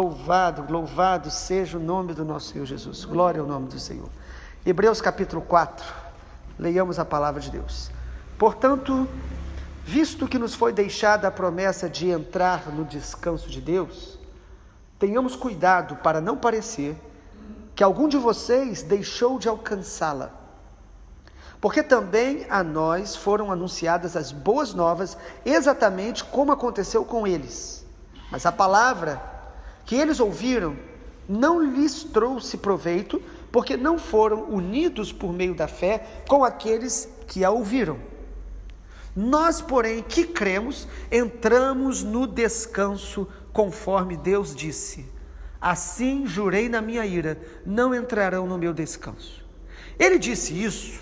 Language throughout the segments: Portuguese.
Louvado seja o nome do nosso Senhor Jesus. Glória ao nome do Senhor. Hebreus capítulo 4. Leiamos a palavra de Deus. Portanto, visto que nos foi deixada a promessa de entrar no descanso de Deus, tenhamos cuidado para não parecer que algum de vocês deixou de alcançá-la. Porque também a nós foram anunciadas as boas novas, exatamente como aconteceu com eles. Mas a palavra que eles ouviram não lhes trouxe proveito, porque não foram unidos por meio da fé com aqueles que a ouviram. Nós, porém, que cremos, entramos no descanso, conforme Deus disse: assim jurei na minha ira, não entrarão no meu descanso. Ele disse isso,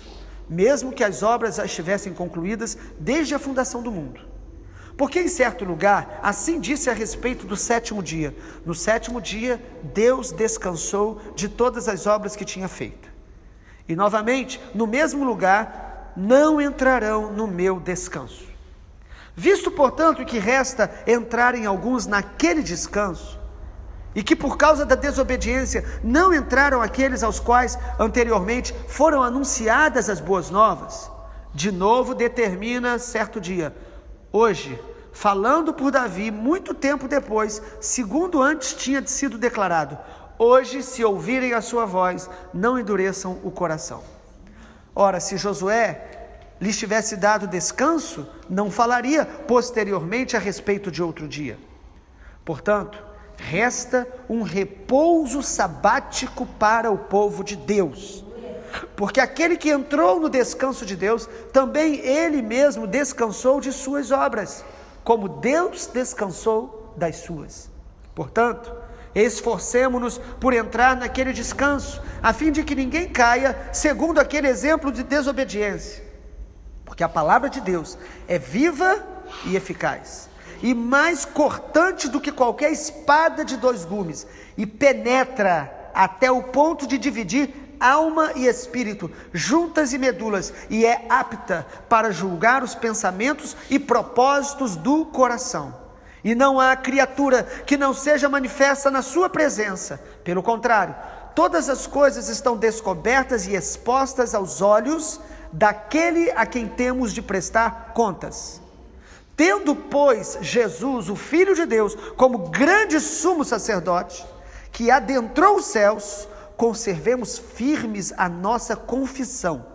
mesmo que as obras já estivessem concluídas desde a fundação do mundo. Porque em certo lugar, assim disse a respeito do sétimo dia: no sétimo dia, Deus descansou de todas as obras que tinha feito. E novamente, no mesmo lugar, não entrarão no meu descanso. Visto, portanto, que resta entrarem alguns naquele descanso, e que por causa da desobediência não entraram aqueles aos quais anteriormente foram anunciadas as boas novas, de novo determina certo dia: hoje, falando por Davi, muito tempo depois, segundo antes tinha sido declarado: hoje, se ouvirem a sua voz, não endureçam o coração. Ora, se Josué lhes tivesse dado descanso, não falaria posteriormente a respeito de outro dia. Portanto, resta um repouso sabático para o povo de Deus. Porque aquele que entrou no descanso de Deus, também ele mesmo descansou de suas obras, como Deus descansou das suas. Portanto, esforcemo-nos por entrar naquele descanso, a fim de que ninguém caia segundo aquele exemplo de desobediência. Porque a palavra de Deus é viva e eficaz, e mais cortante do que qualquer espada de dois gumes, e penetra até o ponto de dividir alma e espírito, juntas e medulas, e é apta para julgar os pensamentos e propósitos do coração. E não há criatura que não seja manifesta na sua presença. Pelo contrário, todas as coisas estão descobertas e expostas aos olhos daquele a quem temos de prestar contas. Tendo, pois, Jesus, o Filho de Deus, como grande sumo sacerdote, que adentrou os céus, conservemos firmes a nossa confissão,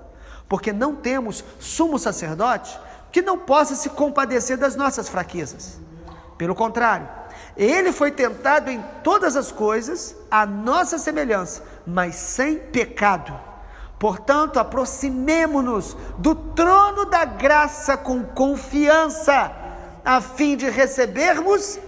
porque não temos sumo sacerdote que não possa se compadecer das nossas fraquezas. Pelo contrário, ele foi tentado em todas as coisas, à nossa semelhança, mas sem pecado. Portanto, aproximemo-nos do trono da graça com confiança, a fim de recebermos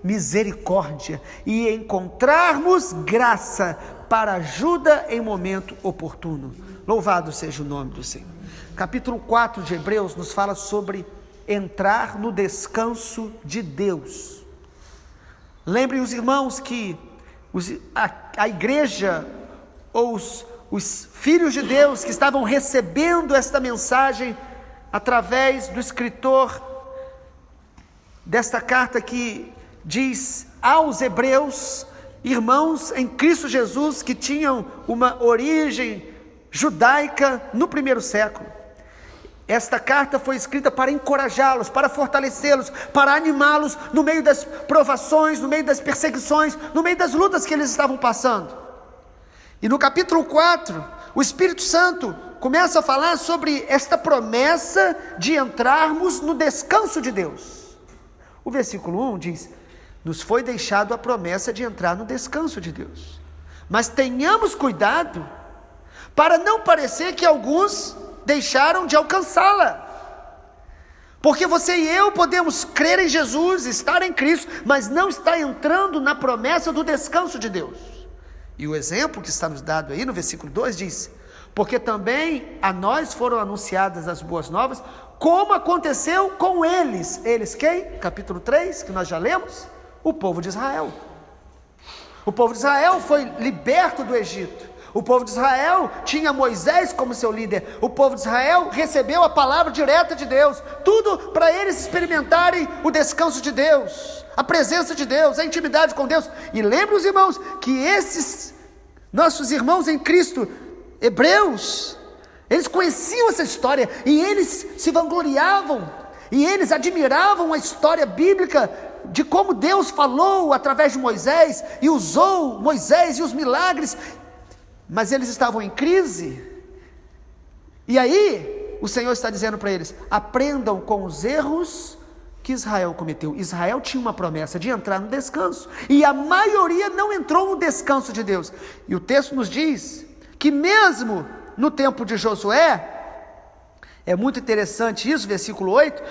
misericórdia e encontrarmos graça para ajuda em momento oportuno. Louvado seja o nome do Senhor. Capítulo 4 de Hebreus nos fala sobre entrar no descanso de Deus. Lembrem os irmãos que a igreja, ou os filhos de Deus que estavam recebendo esta mensagem através do escritor desta carta que diz aos hebreus, irmãos em Cristo Jesus que tinham uma origem judaica no primeiro século. Esta carta foi escrita para encorajá-los, para fortalecê-los, para animá-los no meio das provações, no meio das perseguições, no meio das lutas que eles estavam passando. E no capítulo 4, o Espírito Santo começa a falar sobre esta promessa de entrarmos no descanso de Deus. O versículo 1 diz: nos foi deixado a promessa de entrar no descanso de Deus. Mas tenhamos cuidado para não parecer que alguns deixaram de alcançá-la. Porque você e eu podemos crer em Jesus, estar em Cristo, mas não estar entrando na promessa do descanso de Deus. E o exemplo que está nos dado aí no versículo 2 diz: porque também a nós foram anunciadas as boas novas, como aconteceu com eles. Eles quem? Capítulo 3, que nós já lemos. O povo de Israel. O povo de Israel foi liberto do Egito. O povo de Israel tinha Moisés como seu líder. O povo de Israel recebeu a palavra direta de Deus. Tudo para eles experimentarem o descanso de Deus, a presença de Deus, a intimidade com Deus. E lembre os irmãos que esses nossos irmãos em Cristo, hebreus, eles conheciam essa história e eles se vangloriavam e eles admiravam a história bíblica de como Deus falou através de Moisés e usou Moisés e os milagres, mas eles estavam em crise. E aí o Senhor está dizendo para eles: aprendam com os erros que Israel cometeu. Israel tinha uma promessa de entrar no descanso, e a maioria não entrou no descanso de Deus. E o texto nos diz que mesmo no tempo de Josué, é muito interessante isso, versículo 8,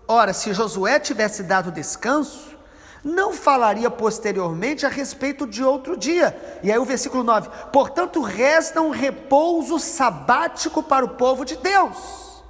ora, se Josué tivesse dado descanso, não falaria posteriormente a respeito de outro dia. E aí o versículo 9, portanto resta um repouso sabático para o povo de Deus.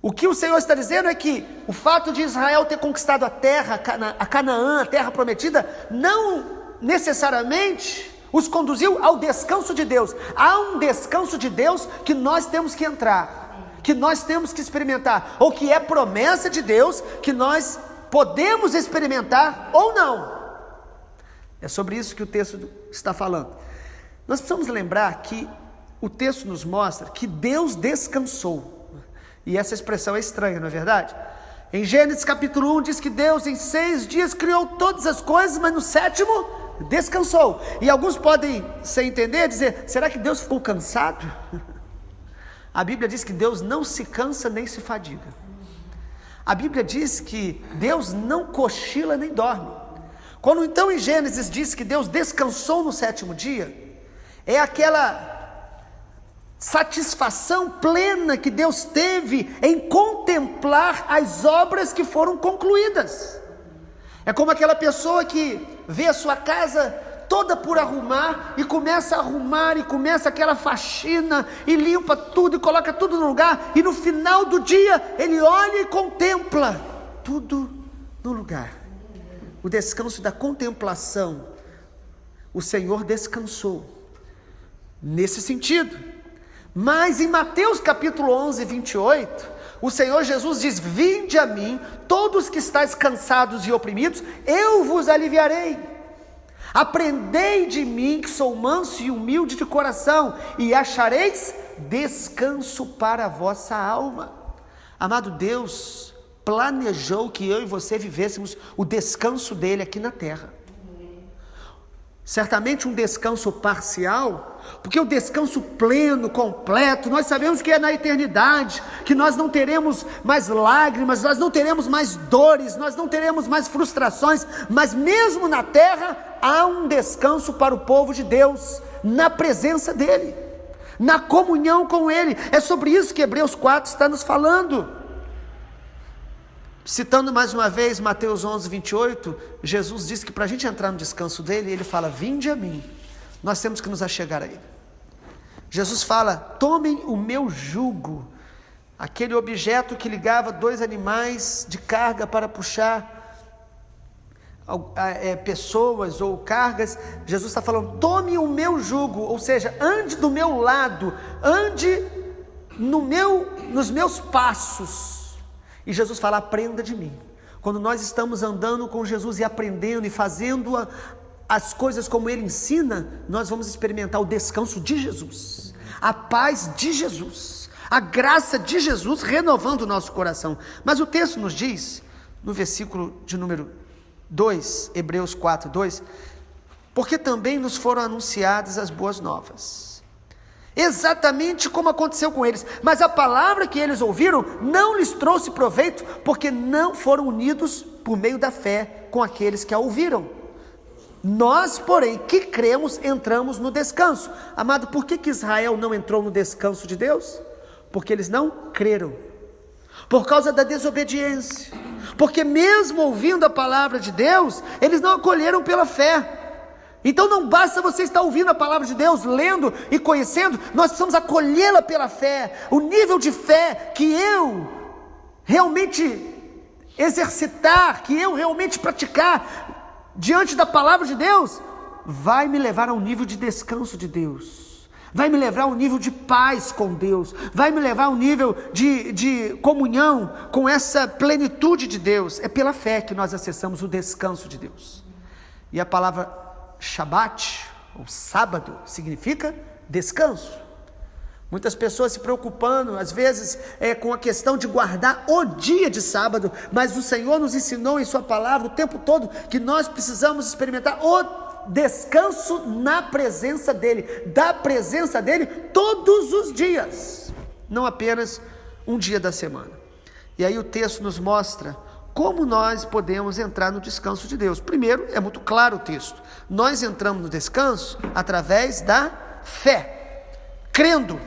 O que o Senhor está dizendo é que o fato de Israel ter conquistado a terra, a Canaã, a terra prometida, não necessariamente os conduziu ao descanso de Deus. Há um descanso de Deus que nós temos que entrar, que nós temos que experimentar, ou que é promessa de Deus, que nós podemos experimentar ou não. É sobre isso que o texto está falando. Nós precisamos lembrar que o texto nos mostra que Deus descansou. E essa expressão é estranha, não é verdade? Em Gênesis capítulo 1 diz que Deus em 6 dias criou todas as coisas, mas no 7º descansou. E alguns podem, sem entender, dizer: será que Deus ficou cansado? A Bíblia diz que Deus não se cansa nem se fadiga. A Bíblia diz que Deus não cochila nem dorme. Quando então em Gênesis diz que Deus descansou no 7º dia, é aquela satisfação plena que Deus teve em contemplar as obras que foram concluídas. É como aquela pessoa que vê a sua casa toda por arrumar e começa a arrumar e começa aquela faxina e limpa tudo e coloca tudo no lugar, e no final do dia ele olha e contempla tudo no lugar. O descanso da contemplação, o Senhor descansou nesse sentido. Mas em Mateus capítulo 11, 28, o Senhor Jesus diz: vinde a mim, todos que estáis cansados e oprimidos, eu vos aliviarei. Aprendei de mim, que sou manso e humilde de coração, e achareis descanso para a vossa alma. Amado, Deus planejou que eu e você vivêssemos o descanso dele aqui na terra. Certamente um descanso parcial, porque o descanso pleno, completo, nós sabemos que é na eternidade, que nós não teremos mais lágrimas, nós não teremos mais dores, nós não teremos mais frustrações, mas mesmo na terra há um descanso para o povo de Deus, na presença dele, na comunhão com ele. É sobre isso que Hebreus 4 está nos falando. Citando mais uma vez Mateus 11, 28, Jesus disse que para a gente entrar no descanso dele, ele fala: vinde a mim, nós temos que nos achegar a ele. Jesus fala: tomem o meu jugo, aquele objeto que ligava 2 animais de carga para puxar pessoas ou cargas. Jesus está falando: tome o meu jugo, ou seja, ande do meu lado, ande nos meus passos. E Jesus fala: aprenda de mim. Quando nós estamos andando com Jesus e aprendendo e fazendo as coisas como ele ensina, nós vamos experimentar o descanso de Jesus, a paz de Jesus, a graça de Jesus renovando o nosso coração. Mas o texto nos diz, no versículo de número 2, Hebreus 4, 2, porque também nos foram anunciadas as boas novas, exatamente como aconteceu com eles, mas a palavra que eles ouviram não lhes trouxe proveito, porque não foram unidos por meio da fé com aqueles que a ouviram. Nós, porém, que cremos, entramos no descanso. Amado, por que Israel não entrou no descanso de Deus? Porque eles não creram, por causa da desobediência, porque mesmo ouvindo a palavra de Deus, eles não acolheram pela fé. Então não basta você estar ouvindo a palavra de Deus, lendo e conhecendo, nós precisamos acolhê-la pela fé. O nível de fé que eu realmente exercitar, que eu realmente praticar diante da palavra de Deus, vai me levar a um nível de descanso de Deus, vai me levar a um nível de paz com Deus, vai me levar a um nível de comunhão com essa plenitude de Deus. É pela fé que nós acessamos o descanso de Deus. E a palavra Shabat, ou sábado, significa descanso. Muitas pessoas se preocupando, às vezes, com a questão de guardar o dia de sábado, mas o Senhor nos ensinou em sua palavra o tempo todo que nós precisamos experimentar o descanso na presença dEle, da presença dEle todos os dias, não apenas um dia da semana. E aí o texto nos mostra como nós podemos entrar no descanso de Deus. Primeiro, é muito claro o texto, nós entramos no descanso através da fé, crendo.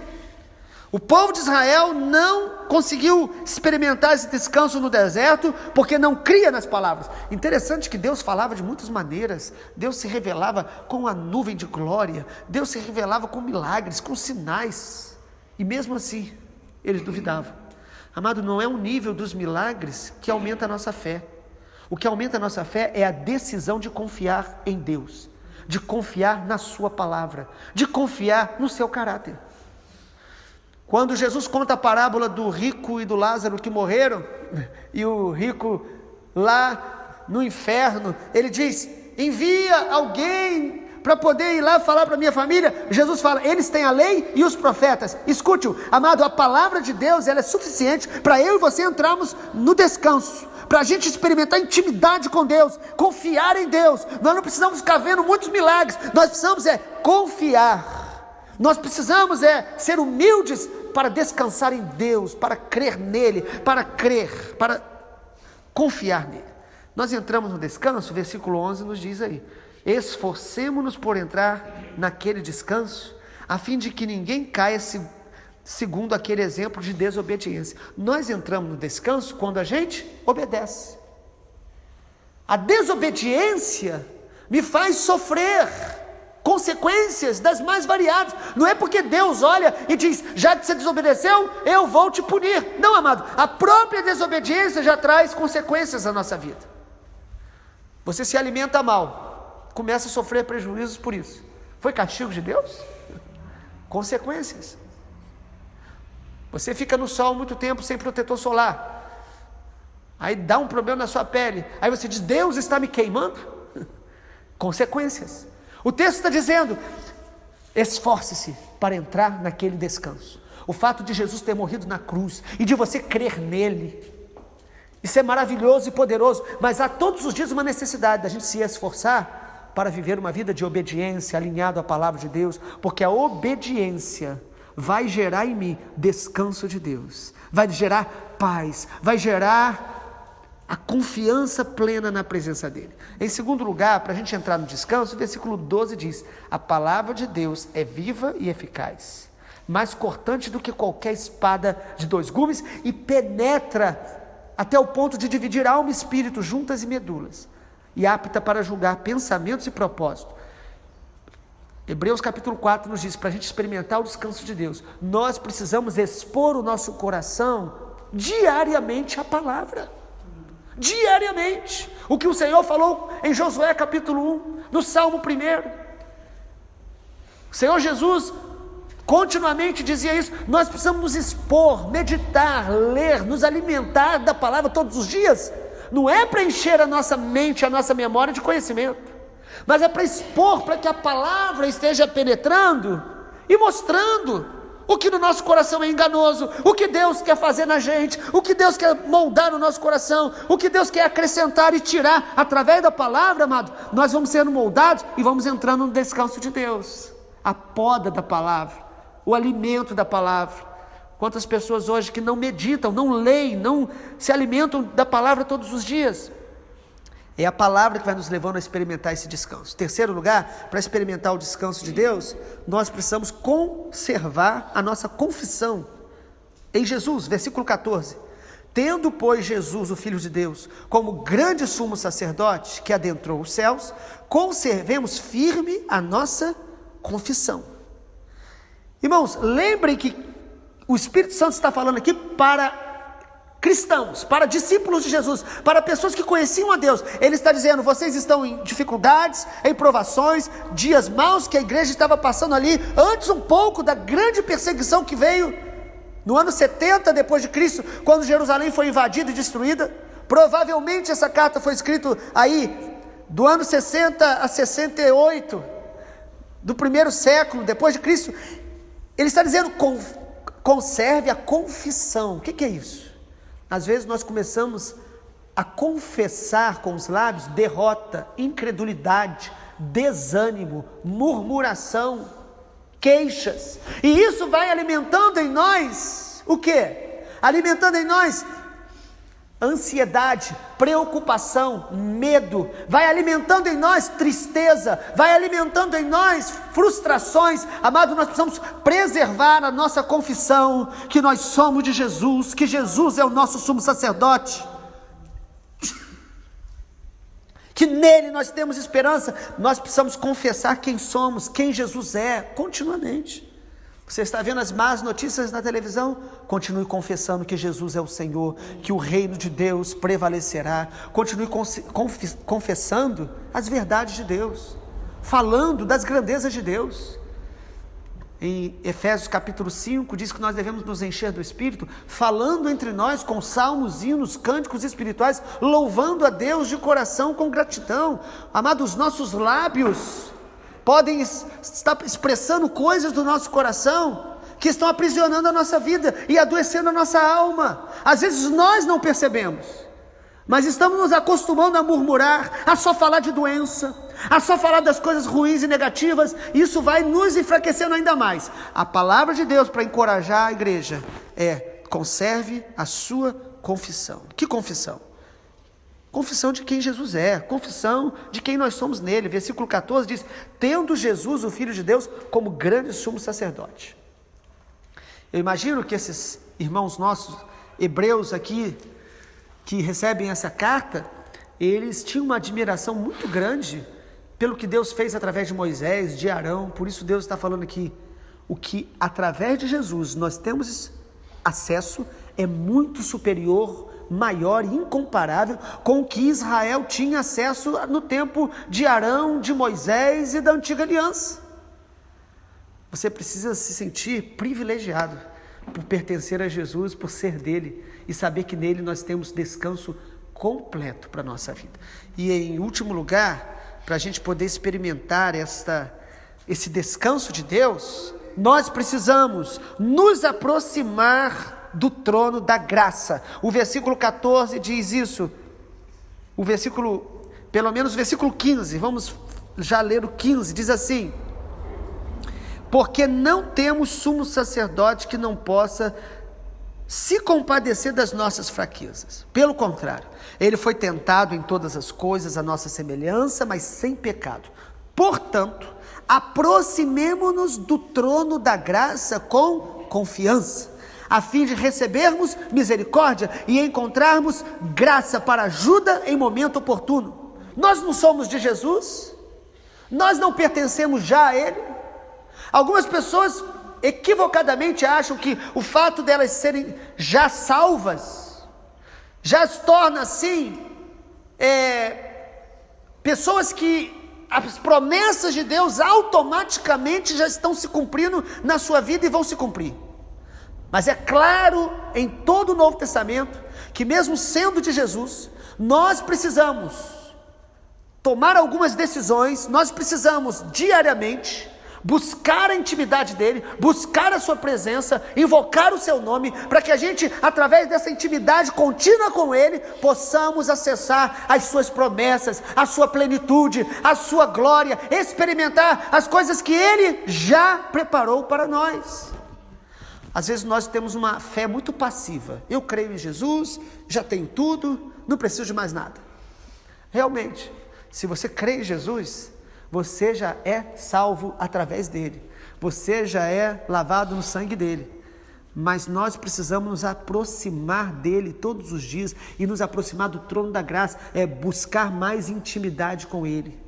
O povo de Israel não conseguiu experimentar esse descanso no deserto, porque não cria nas palavras. Interessante que Deus falava de muitas maneiras. Deus se revelava com a nuvem de glória, Deus se revelava com milagres, com sinais, e mesmo assim, eles duvidavam. Amado, não é o nível dos milagres que aumenta a nossa fé. O que aumenta a nossa fé é a decisão de confiar em Deus, de confiar na sua palavra, de confiar no seu caráter. Quando Jesus conta a parábola do rico e do Lázaro que morreram, e o rico lá no inferno, ele diz: envia alguém para poder ir lá falar para a minha família. Jesus fala: eles têm a lei e os profetas. Escute-o, amado, a palavra de Deus, ela é suficiente para eu e você entrarmos no descanso, para a gente experimentar intimidade com Deus, confiar em Deus. Nós não precisamos ficar vendo muitos milagres, nós precisamos confiar, nós precisamos ser humildes para descansar em Deus, para crer nele, para confiar nele. Nós entramos no descanso, versículo 11 nos diz aí: esforcemo-nos por entrar naquele descanso, a fim de que ninguém caia segundo aquele exemplo de desobediência. Nós entramos no descanso quando a gente obedece. A desobediência me faz sofrer consequências das mais variadas. Não é porque Deus olha e diz: já que você desobedeceu, eu vou te punir. Não, amado, a própria desobediência já traz consequências na nossa vida. Você se alimenta mal, começa a sofrer prejuízos por isso. Foi castigo de Deus? Consequências. Você fica no sol muito tempo sem protetor solar, aí dá um problema na sua pele, aí você diz: Deus está me queimando? Consequências. O texto está dizendo: esforce-se para entrar naquele descanso. O fato de Jesus ter morrido na cruz e de você crer nele, isso é maravilhoso e poderoso, mas há todos os dias uma necessidade da gente se esforçar para viver uma vida de obediência, alinhado à palavra de Deus, porque a obediência vai gerar em mim descanso de Deus, vai gerar paz, vai gerar a confiança plena na presença dele. Em segundo lugar, para a gente entrar no descanso, o versículo 12 diz: a palavra de Deus é viva e eficaz, mais cortante do que qualquer espada de 2 gumes, e penetra até o ponto de dividir alma e espírito, juntas e medulas, e apta para julgar pensamentos e propósitos. Hebreus capítulo 4 nos diz: para a gente experimentar o descanso de Deus, nós precisamos expor o nosso coração diariamente à palavra. Diariamente, o que o Senhor falou em Josué capítulo 1, no Salmo 1. O Senhor Jesus continuamente dizia isso. Nós precisamos nos expor, meditar, ler, nos alimentar da palavra todos os dias. Não é para encher a nossa mente, a nossa memória de conhecimento, mas é para expor, para que a palavra esteja penetrando e mostrando o que no nosso coração é enganoso, o que Deus quer fazer na gente, o que Deus quer moldar no nosso coração, o que Deus quer acrescentar e tirar através da palavra, amado. Nós vamos sendo moldados e vamos entrando no descanso de Deus, a poda da palavra, o alimento da palavra. Quantas pessoas hoje que não meditam, não leem, não se alimentam da palavra todos os dias? É a palavra que vai nos levando a experimentar esse descanso. Terceiro lugar, para experimentar o descanso de Deus, nós precisamos conservar a nossa confissão em Jesus. Versículo 14: tendo, pois, Jesus, o Filho de Deus, como grande sumo sacerdote que adentrou os céus, conservemos firme a nossa confissão. Irmãos, lembrem que o Espírito Santo está falando aqui para cristãos, para discípulos de Jesus, para pessoas que conheciam a Deus. Ele está dizendo: vocês estão em dificuldades, em provações, dias maus que a igreja estava passando ali, antes um pouco da grande perseguição que veio no ano 70 depois de Cristo, quando Jerusalém foi invadida e destruída. Provavelmente essa carta foi escrita aí do ano 60 a 68 do primeiro século depois de Cristo. Ele está dizendo: conserve a confissão. O que é isso? Às vezes nós começamos a confessar com os lábios derrota, incredulidade, desânimo, murmuração, queixas, e isso vai alimentando em nós o quê? Alimentando em nós ansiedade, preocupação, medo, vai alimentando em nós tristeza, vai alimentando em nós frustrações. Amado, nós precisamos preservar a nossa confissão, que nós somos de Jesus, que Jesus é o nosso sumo sacerdote, que nele nós temos esperança. Nós precisamos confessar quem somos, quem Jesus é, continuamente. Você está vendo as más notícias na televisão? Continue confessando que Jesus é o Senhor, que o reino de Deus prevalecerá. Continue confessando as verdades de Deus, falando das grandezas de Deus. Em Efésios capítulo 5, diz que nós devemos nos encher do Espírito, falando entre nós com salmos, hinos, cânticos espirituais, louvando a Deus de coração com gratidão. Amados, os nossos lábios podem estar expressando coisas do nosso coração que estão aprisionando a nossa vida e adoecendo a nossa alma. Às vezes nós não percebemos, mas estamos nos acostumando a murmurar, a só falar de doença, a só falar das coisas ruins e negativas. Isso vai nos enfraquecendo ainda mais. A palavra de Deus para encorajar a igreja é: conserve a sua confissão. Que confissão? Confissão de quem Jesus é, confissão de quem nós somos nele. Versículo 14 diz: tendo Jesus, o Filho de Deus, como grande sumo sacerdote. Eu imagino que esses irmãos nossos, hebreus aqui, que recebem essa carta, eles tinham uma admiração muito grande pelo que Deus fez através de Moisés, de Arão. Por isso Deus está falando aqui: o que através de Jesus nós temos acesso é muito superior, maior e incomparável com o que Israel tinha acesso no tempo de Arão, de Moisés e da antiga aliança. Você precisa se sentir privilegiado por pertencer a Jesus, por ser dele e saber que nele nós temos descanso completo para a nossa vida. E em último lugar, para a gente poder experimentar esse descanso de Deus, nós precisamos nos aproximar do trono da graça. O versículo 14 diz isso. Pelo menos o versículo 15, vamos já ler o 15, diz assim: porque não temos sumo sacerdote que não possa se compadecer das nossas fraquezas. Pelo contrário, ele foi tentado em todas as coisas à nossa semelhança, mas sem pecado. Portanto, aproximemo-nos do trono da graça com confiança, a fim de recebermos misericórdia e encontrarmos graça para ajuda em momento oportuno. Nós não somos de Jesus? Nós não pertencemos já a Ele? Algumas pessoas equivocadamente acham que o fato delas serem já salvas já as torna assim pessoas que as promessas de Deus automaticamente já estão se cumprindo na sua vida e vão se cumprir. Mas é claro em todo o Novo Testamento que, mesmo sendo de Jesus, nós precisamos tomar algumas decisões. Nós precisamos diariamente buscar a intimidade dele, buscar a sua presença, invocar o seu nome, para que a gente, através dessa intimidade contínua com ele, possamos acessar as suas promessas, a sua plenitude, a sua glória, experimentar as coisas que ele já preparou para nós. Às vezes nós temos uma fé muito passiva. Eu creio em Jesus, já tenho tudo, não preciso de mais nada. Realmente, se você crê em Jesus, você já é salvo através dele. Você já é lavado no sangue dele. Mas nós precisamos nos aproximar dele todos os dias e nos aproximar do trono da graça, buscar mais intimidade com ele.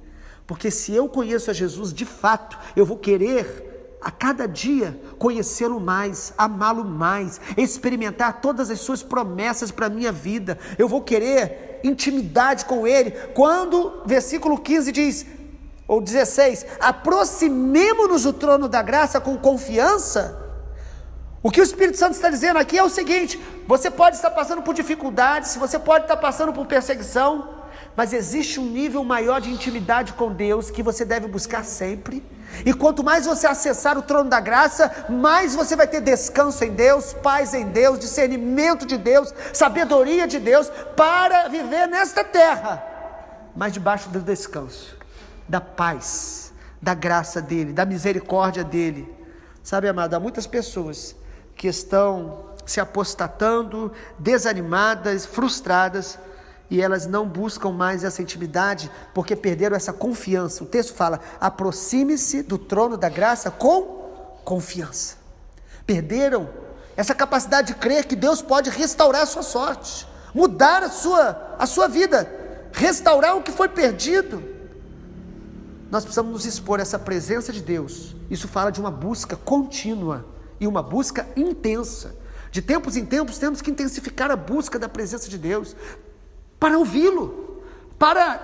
Porque se eu conheço a Jesus de fato, eu vou querer a cada dia conhecê-lo mais, amá-lo mais, experimentar todas as suas promessas para a minha vida. Eu vou querer intimidade com Ele. Quando, versículo 15 diz, ou 16, aproximemo-nos do trono da graça com confiança. O que o Espírito Santo está dizendo aqui é o seguinte: você pode estar passando por dificuldades, você pode estar passando por perseguição, mas existe um nível maior de intimidade com Deus que você deve buscar sempre. E quanto mais você acessar o trono da graça, mais você vai ter descanso em Deus, paz em Deus, discernimento de Deus, sabedoria de Deus, para viver nesta terra, mas debaixo do descanso, da paz, da graça dEle, da misericórdia dEle. Sabe, amado, há muitas pessoas que estão se apostatando, desanimadas, frustradas, e elas não buscam mais essa intimidade, porque perderam essa confiança. O texto fala, aproxime-se do trono da graça com confiança. Perderam essa capacidade de crer que Deus pode restaurar a sua sorte, mudar a sua vida, restaurar o que foi perdido. Nós precisamos nos expor a essa presença de Deus. Isso fala de uma busca contínua e uma busca intensa. De tempos em tempos temos que intensificar a busca da presença de Deus, para ouvi-lo, para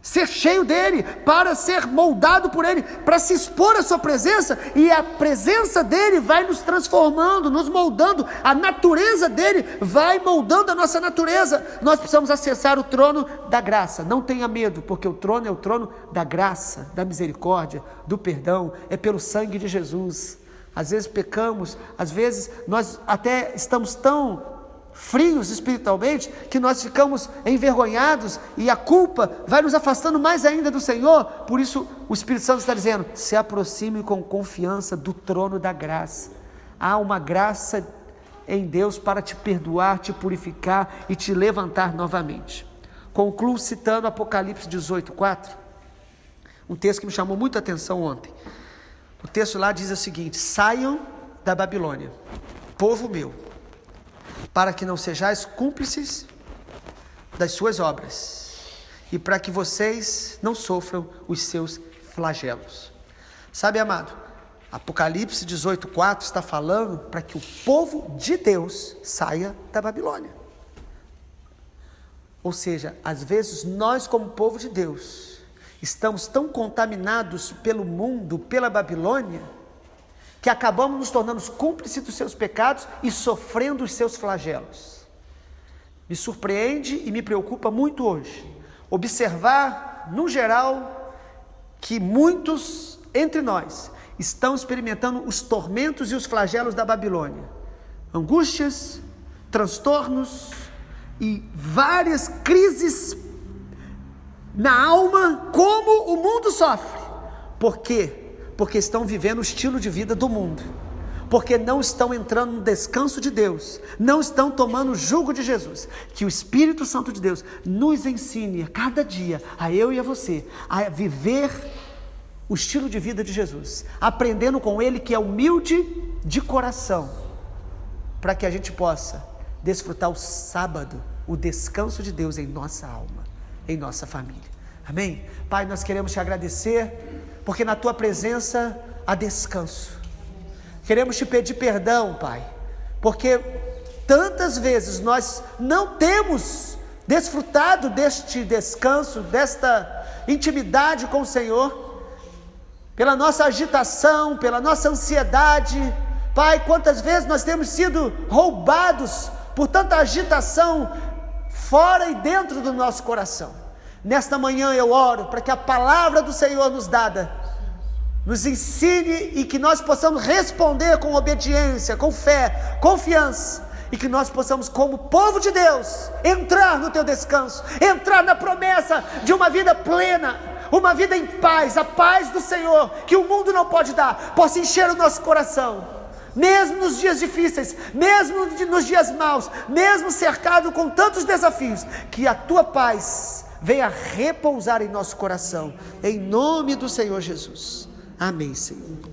ser cheio dEle, para ser moldado por Ele, para se expor à sua presença, e a presença dEle vai nos transformando, nos moldando, a natureza dEle vai moldando a nossa natureza. Nós precisamos acessar o trono da graça. Não tenha medo, porque o trono é o trono da graça, da misericórdia, do perdão, é pelo sangue de Jesus. Às vezes pecamos, às vezes nós até estamos tão frios espiritualmente, que nós ficamos envergonhados, e a culpa vai nos afastando mais ainda do Senhor. Por isso o Espírito Santo está dizendo, se aproxime com confiança do trono da graça. Há uma graça em Deus para te perdoar, te purificar e te levantar novamente. Concluo citando Apocalipse 18:4, um texto que me chamou muita atenção ontem. O texto lá diz o seguinte: saiam da Babilônia, povo meu, para que não sejais cúmplices das suas obras, e para que vocês não sofram os seus flagelos. Sabe, amado, Apocalipse 18:4 está falando para que o povo de Deus saia da Babilônia. Ou seja, às vezes nós, como povo de Deus, estamos tão contaminados pelo mundo, pela Babilônia, que acabamos nos tornando cúmplices dos seus pecados e sofrendo os seus flagelos. Me surpreende e me preocupa muito hoje observar, no geral, que muitos entre nós estão experimentando os tormentos e os flagelos da Babilônia. Angústias, transtornos e várias crises na alma, como o mundo sofre. Por quê? Porque estão vivendo o estilo de vida do mundo, porque não estão entrando no descanso de Deus, não estão tomando o jugo de Jesus. Que o Espírito Santo de Deus nos ensine a cada dia, a eu e a você, a viver o estilo de vida de Jesus, aprendendo com Ele, que é humilde de coração, para que a gente possa desfrutar o sábado, o descanso de Deus em nossa alma, em nossa família. Amém? Pai, nós queremos te agradecer, porque na tua presença há descanso. Queremos te pedir perdão, Pai, porque tantas vezes nós não temos desfrutado deste descanso, desta intimidade com o Senhor, pela nossa agitação, pela nossa ansiedade. Pai, quantas vezes nós temos sido roubados por tanta agitação fora e dentro do nosso coração. Nesta manhã eu oro para que a palavra do Senhor nos dada nos ensine, e que nós possamos responder com obediência, com fé, confiança, e que nós possamos, como povo de Deus, entrar no teu descanso, entrar na promessa de uma vida plena, uma vida em paz, a paz do Senhor, que o mundo não pode dar, possa encher o nosso coração, mesmo nos dias difíceis, mesmo nos dias maus, mesmo cercado com tantos desafios, que a tua paz venha repousar em nosso coração, em nome do Senhor Jesus. Amém, Senhor.